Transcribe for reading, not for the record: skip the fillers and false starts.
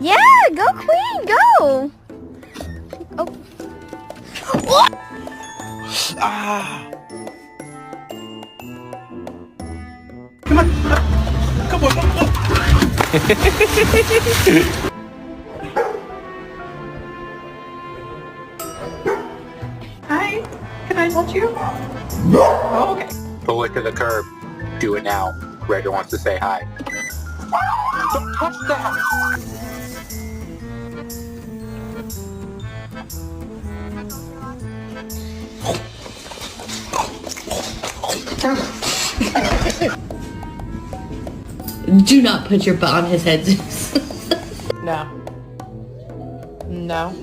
Yeah, go Queen, go! Oh. What? Ah! Come on! Come on! Hi, can I touch you? Oh, okay. Pull it to the curb. Do it now. Raider wants to say hi. Don't touch that! Do not put your butt on his head. No. No.